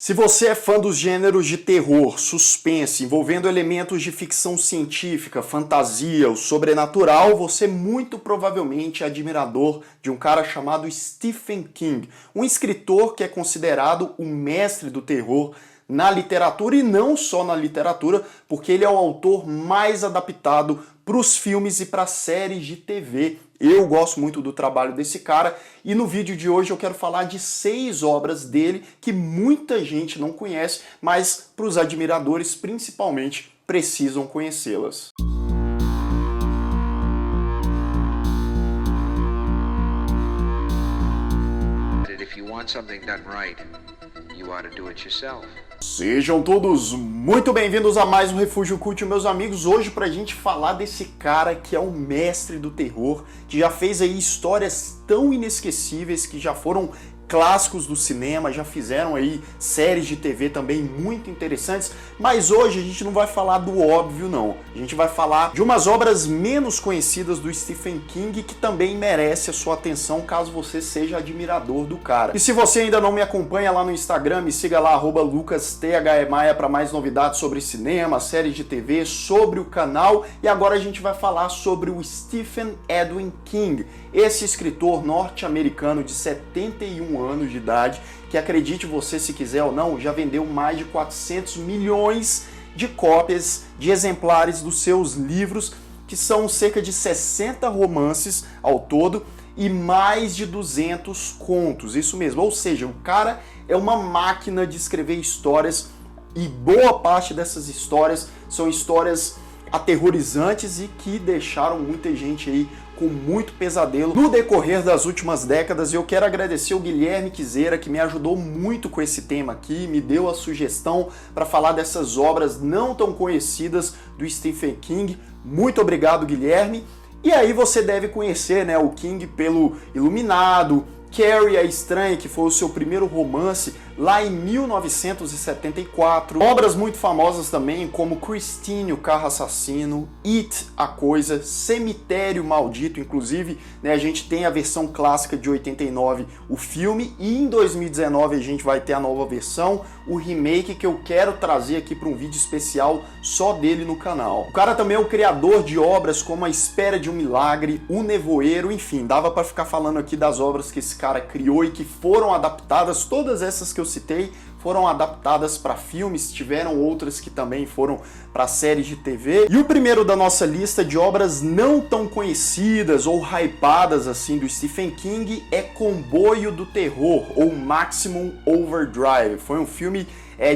Se você é fã dos gêneros de terror, suspense, envolvendo elementos de ficção científica, fantasia, o sobrenatural, você muito provavelmente é admirador de um cara chamado Stephen King, um escritor que é considerado o mestre do terror na literatura e não só na literatura, porque ele é o autor mais adaptado para os filmes e para séries de TV. Eu gosto muito do trabalho desse cara e no vídeo de hoje eu quero falar de 6 obras dele que muita gente não conhece, mas para os admiradores principalmente precisam conhecê-las. Sejam todos muito bem-vindos a mais um Refúgio Cult, meus amigos. Hoje pra gente falar desse cara que é o mestre do terror, que já fez aí histórias tão inesquecíveis, que já foram clássicos do cinema, já fizeram aí séries de TV também muito interessantes, mas hoje a gente não vai falar do óbvio não, a gente vai falar de umas obras menos conhecidas do Stephen King que também merece a sua atenção caso você seja admirador do cara. E se você ainda não me acompanha lá no Instagram, me siga lá, @lucastthemaia para mais novidades sobre cinema, séries de TV, sobre o canal. E agora a gente vai falar sobre o Stephen Edwin King, esse escritor norte-americano de 71 anos de idade, que, acredite você se quiser ou não, já vendeu mais de 400 milhões de cópias, de exemplares dos seus livros, que são cerca de 60 romances ao todo e mais de 200 contos, isso mesmo. Ou seja, o cara é uma máquina de escrever histórias e boa parte dessas histórias são histórias aterrorizantes e que deixaram muita gente aí com muito pesadelo no decorrer das últimas décadas. E eu quero agradecer o Guilherme Quiseira, que me ajudou muito com esse tema aqui, me deu a sugestão para falar dessas obras não tão conhecidas do Stephen King. Muito obrigado, Guilherme. E aí você deve conhecer, né, o King pelo Iluminado, Carrie a Estranha, que foi o seu primeiro romance lá em 1974. Obras muito famosas também, como Christine, o Carro Assassino, It, a Coisa, Cemitério Maldito, inclusive, né, a gente tem a versão clássica de 89, o filme, e em 2019 a gente vai ter a nova versão, o remake, que eu quero trazer aqui para um vídeo especial só dele no canal. O cara também é o criador de obras como A Espera de um Milagre, O Nevoeiro, enfim, dava para ficar falando aqui das obras que esse cara criou e que foram adaptadas. Todas essas que eu citei foram adaptadas para filmes, tiveram outras que também foram para séries de TV. E o primeiro da nossa lista de obras não tão conhecidas ou hypadas assim do Stephen King é Comboio do Terror, ou Maximum Overdrive. Foi um filme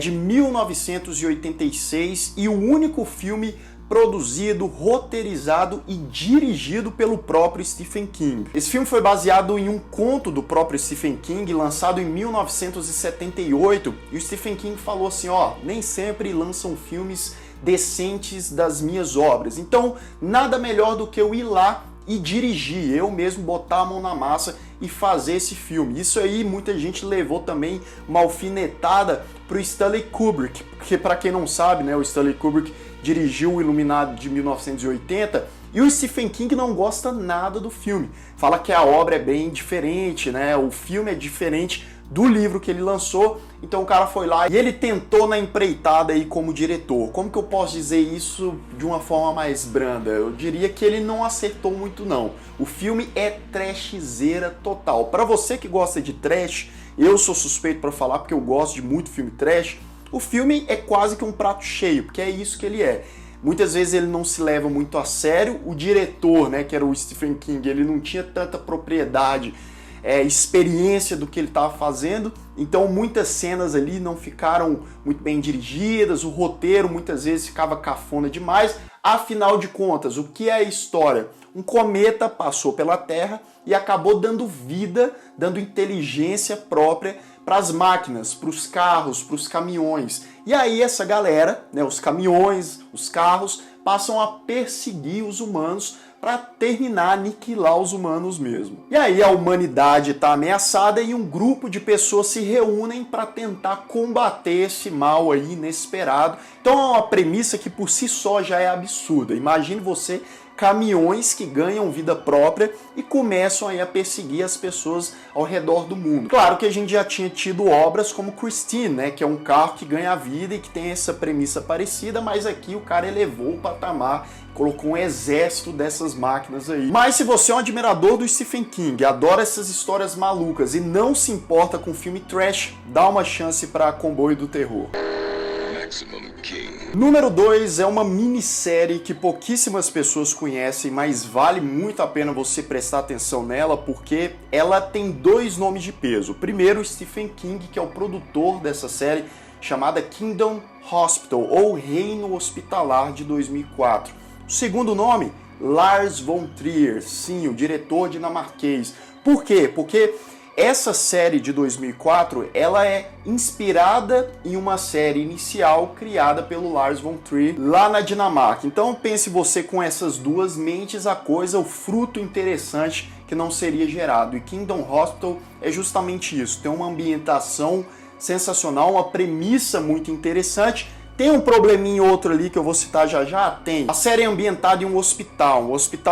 de 1986 e o único filme produzido, roteirizado e dirigido pelo próprio Stephen King. Esse filme foi baseado em um conto do próprio Stephen King, lançado em 1978, e o Stephen King falou assim, nem sempre lançam filmes decentes das minhas obras, então nada melhor do que eu ir lá e dirigir, eu mesmo botar a mão na massa e fazer esse filme. Isso aí muita gente levou também uma alfinetada pro Stanley Kubrick, porque para quem não sabe, né, o Stanley Kubrick dirigiu o Iluminado de 1980 e o Stephen King não gosta nada do filme. Fala que a obra é bem diferente, né? O filme é diferente do livro que ele lançou. Então o cara foi lá e ele tentou na empreitada aí como diretor. Como que eu posso dizer isso de uma forma mais branda? Eu diria que ele não acertou muito não. O filme é trashzeira total. Para você que gosta de trash, eu sou suspeito para falar porque eu gosto de muito filme trash. O filme é quase que um prato cheio, porque é isso que ele é. Muitas vezes ele não se leva muito a sério. O diretor, né, que era o Stephen King, ele não tinha tanta propriedade, experiência do que ele estava fazendo. Então muitas cenas ali não ficaram muito bem dirigidas, o roteiro muitas vezes ficava cafona demais. Afinal de contas, o que é a história? Um cometa passou pela Terra e acabou dando vida, dando inteligência própria para as máquinas, para os carros, para os caminhões. E aí essa galera, né, os caminhões, os carros, passam a perseguir os humanos para terminar, aniquilar os humanos mesmo. E aí a humanidade está ameaçada e um grupo de pessoas se reúnem para tentar combater esse mal aí inesperado. Então é uma premissa que por si só já é absurda. Imagine você caminhões que ganham vida própria e começam aí a perseguir as pessoas ao redor do mundo. Claro que a gente já tinha tido obras como Christine, né, que é um carro que ganha vida e que tem essa premissa parecida, mas aqui o cara elevou o patamar, colocou um exército dessas máquinas aí. Mas se você é um admirador do Stephen King, adora essas histórias malucas e não se importa com filme trash, dá uma chance para Comboio do Terror. Número 2 é uma minissérie que pouquíssimas pessoas conhecem, mas vale muito a pena você prestar atenção nela, porque ela tem 2 nomes de peso. Primeiro, Stephen King, que é o produtor dessa série, chamada Kingdom Hospital, ou Reino Hospitalar, de 2004. O segundo nome, Lars von Trier, sim, o diretor dinamarquês. Por quê? Porque essa série de 2004, ela é inspirada em uma série inicial criada pelo Lars von Trier lá na Dinamarca. Então pense você com essas duas mentes, a coisa, o fruto interessante que não seria gerado. E Kingdom Hospital é justamente isso, tem uma ambientação sensacional, uma premissa muito interessante. Tem um probleminha outro ali que eu vou citar já já? Tem. A série é ambientada em um hospital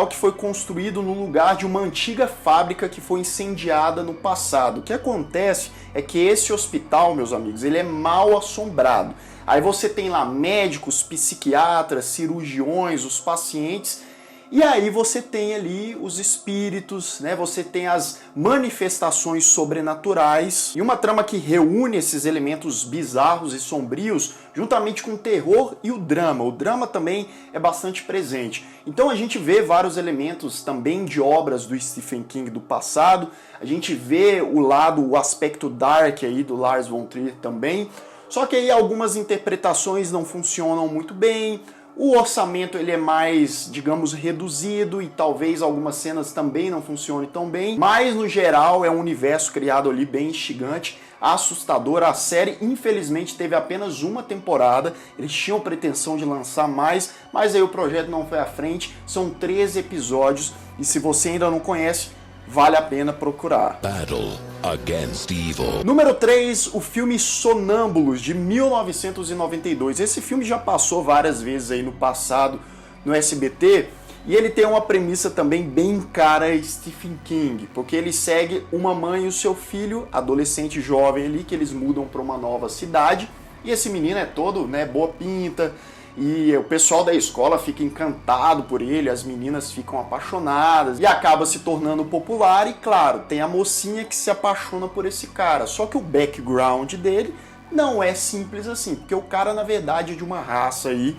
que foi construído no lugar de uma antiga fábrica que foi incendiada no passado. O que acontece é que esse hospital, meus amigos, ele é mal assombrado. Aí você tem lá médicos, psiquiatras, cirurgiões, os pacientes. E aí você tem ali os espíritos, né? Você tem as manifestações sobrenaturais e uma trama que reúne esses elementos bizarros e sombrios juntamente com o terror e o drama. O drama também é bastante presente. Então a gente vê vários elementos também de obras do Stephen King do passado. A gente vê o aspecto dark aí do Lars von Trier também. Só que aí algumas interpretações não funcionam muito bem. O orçamento ele é mais, digamos, reduzido e talvez algumas cenas também não funcionem tão bem, mas no geral é um universo criado ali bem instigante, assustador. A série infelizmente teve apenas uma temporada, eles tinham pretensão de lançar mais, mas aí o projeto não foi à frente. São 13 episódios e se você ainda não conhece, vale a pena procurar. Battle Against Evil. Número 3, o filme Sonâmbulos, de 1992. Esse filme já passou várias vezes aí no passado no SBT e ele tem uma premissa também bem cara Stephen King, porque ele segue uma mãe e o seu filho, adolescente jovem ali, que eles mudam para uma nova cidade e esse menino é todo, né, boa pinta. E o pessoal da escola fica encantado por ele, as meninas ficam apaixonadas e acaba se tornando popular. E claro, tem a mocinha que se apaixona por esse cara, só que o background dele não é simples assim, porque o cara na verdade é de uma raça aí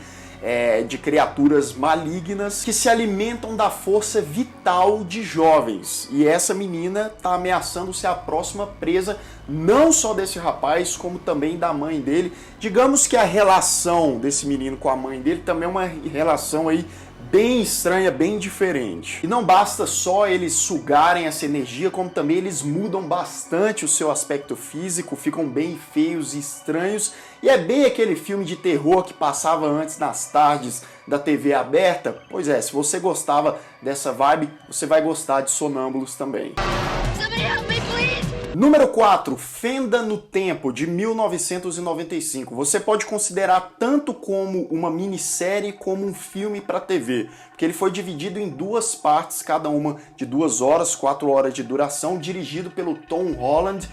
de criaturas malignas que se alimentam da força vital de jovens. E essa menina tá ameaçando ser a próxima presa, não só desse rapaz, como também da mãe dele. Digamos que a relação desse menino com a mãe dele também é uma relação aí bem estranha, bem diferente. E não basta só eles sugarem essa energia, como também eles mudam bastante o seu aspecto físico, ficam bem feios e estranhos. E é bem aquele filme de terror que passava antes nas tardes da TV aberta. Pois é, se você gostava dessa vibe, você vai gostar de Sonâmbulos também. Número 4, Fenda no Tempo, de 1995. Você pode considerar tanto como uma minissérie como um filme para TV, porque ele foi dividido em 2 partes, cada uma de 2 horas, 4 horas de duração, dirigido pelo Tom Holland,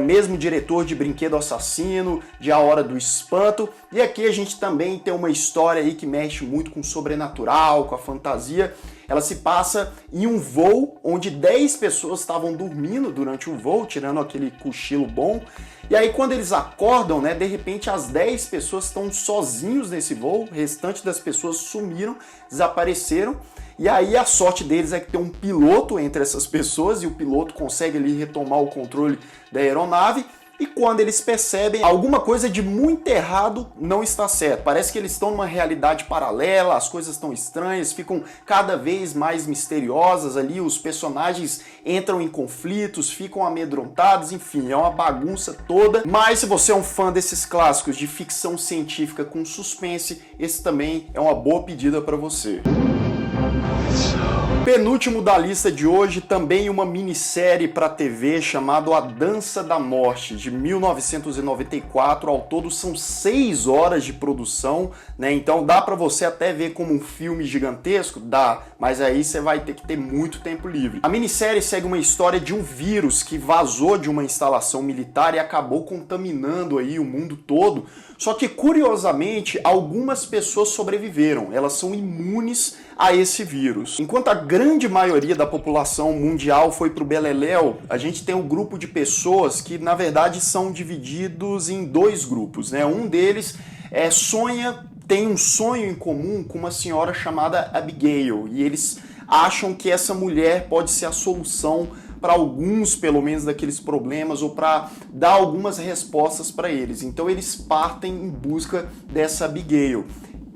mesmo diretor de Brinquedo Assassino, de A Hora do Espanto. E aqui a gente também tem uma história aí que mexe muito com o sobrenatural, com a fantasia. Ela se passa em um voo onde 10 pessoas estavam dormindo durante o voo, tirando aquele cochilo bom. E aí quando eles acordam, né, de repente as 10 pessoas estão sozinhos nesse voo, o restante das pessoas sumiram, desapareceram. E aí a sorte deles é que tem um piloto entre essas pessoas e o piloto consegue ali retomar o controle da aeronave. E quando eles percebem alguma coisa de muito errado não está certo, parece que eles estão numa realidade paralela, as coisas estão estranhas, ficam cada vez mais misteriosas ali, os personagens entram em conflitos, ficam amedrontados, enfim, é uma bagunça toda. Mas se você é um fã desses clássicos de ficção científica com suspense, esse também é uma boa pedida para você. penúltimo da lista de hoje, também uma minissérie para TV chamada A Dança da Morte, de 1994. Ao todo são 6 horas de produção, né? Então dá para você até ver como um filme gigantesco, dá, mas aí você vai ter que ter muito tempo livre. A minissérie segue uma história de um vírus que vazou de uma instalação militar e acabou contaminando aí o mundo todo. Só que, curiosamente, algumas pessoas sobreviveram, elas são imunes a esse vírus. Enquanto a grande maioria da população mundial foi pro beleléu, a gente tem um grupo de pessoas que, na verdade, são divididos em 2 grupos, né? Um deles tem um sonho em comum com uma senhora chamada Abigail, e eles acham que essa mulher pode ser a solução para alguns, pelo menos, daqueles problemas, ou para dar algumas respostas para eles. Então eles partem em busca dessa Abigail,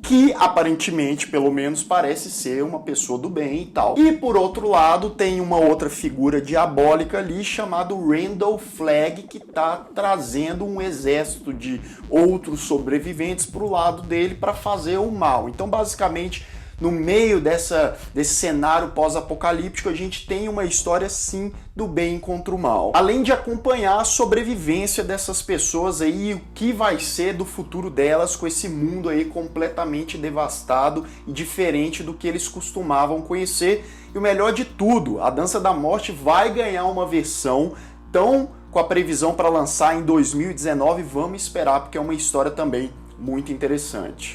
que aparentemente, pelo menos, parece ser uma pessoa do bem e tal. E por outro lado, tem uma outra figura diabólica ali, chamado Randall Flagg, que está trazendo um exército de outros sobreviventes para o lado dele para fazer o mal. Então, basicamente, no meio desse cenário pós-apocalíptico, a gente tem uma história, sim, do bem contra o mal. Além de acompanhar a sobrevivência dessas pessoas aí e o que vai ser do futuro delas com esse mundo aí completamente devastado e diferente do que eles costumavam conhecer. E o melhor de tudo, A Dança da Morte vai ganhar uma versão, então, com a previsão para lançar em 2019, vamos esperar, porque é uma história também muito interessante.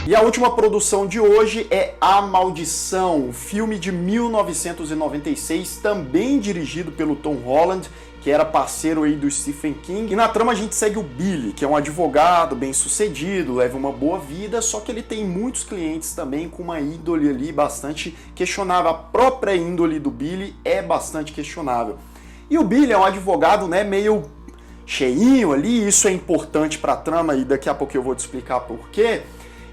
E a última produção de hoje é A Maldição, um filme de 1996, também dirigido pelo Tom Holland, que era parceiro aí do Stephen King. E na trama a gente segue o Billy, que é um advogado bem-sucedido, leva uma boa vida, só que ele tem muitos clientes também com uma índole ali bastante questionável. A própria índole do Billy é bastante questionável. E o Billy é um advogado, né, meio cheinho ali, isso é importante pra trama e daqui a pouco eu vou te explicar por quê.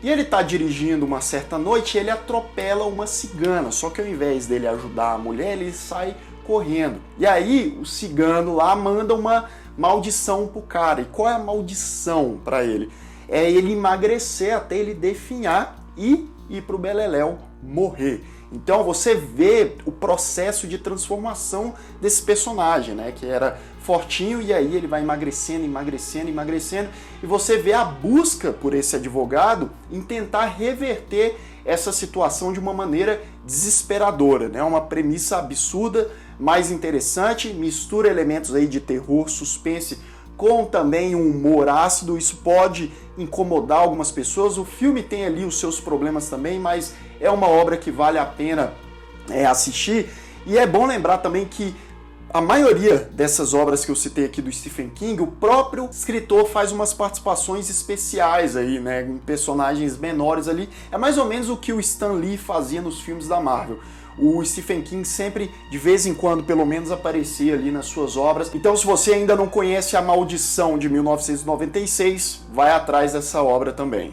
E ele tá dirigindo uma certa noite e ele atropela uma cigana, só que ao invés dele ajudar a mulher, ele sai correndo. E aí o cigano lá manda uma maldição pro cara. E qual é a maldição para ele? É ele emagrecer até ele definhar e ir pro beleléu morrer. Então você vê o processo de transformação desse personagem, né, que era fortinho e aí ele vai emagrecendo, emagrecendo, emagrecendo, e você vê a busca por esse advogado em tentar reverter essa situação de uma maneira desesperadora, né, uma premissa absurda, mas interessante, mistura elementos aí de terror, suspense, com também um humor ácido. Isso pode incomodar algumas pessoas. O filme tem ali os seus problemas também, mas é uma obra que vale a pena assistir. E é bom lembrar também que a maioria dessas obras que eu citei aqui do Stephen King, o próprio escritor faz umas participações especiais aí, né, em personagens menores ali. É mais ou menos o que o Stan Lee fazia nos filmes da Marvel. O Stephen King sempre, de vez em quando, pelo menos, aparecia ali nas suas obras. Então, se você ainda não conhece A Maldição, de 1996, vai atrás dessa obra também.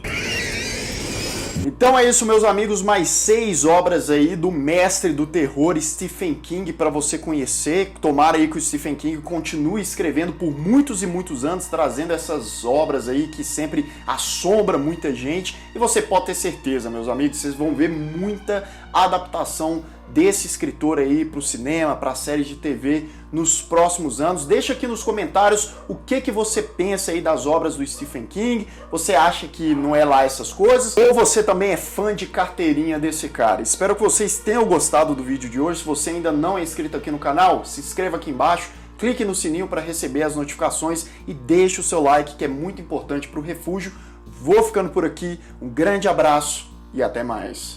Então é isso, meus amigos, mais 6 obras aí do mestre do terror Stephen King para você conhecer. Tomara aí que o Stephen King continue escrevendo por muitos e muitos anos, trazendo essas obras aí que sempre assombram muita gente. E você pode ter certeza, meus amigos, vocês vão ver muita adaptação desse escritor aí para o cinema, para séries de TV nos próximos anos. Deixa aqui nos comentários o que você pensa aí das obras do Stephen King. Você acha que não é lá essas coisas? Ou você também é fã de carteirinha desse cara? Espero que vocês tenham gostado do vídeo de hoje. Se você ainda não é inscrito aqui no canal, se inscreva aqui embaixo, clique no sininho para receber as notificações e deixe o seu like, que é muito importante para o Refúgio. Vou ficando por aqui, um grande abraço e até mais.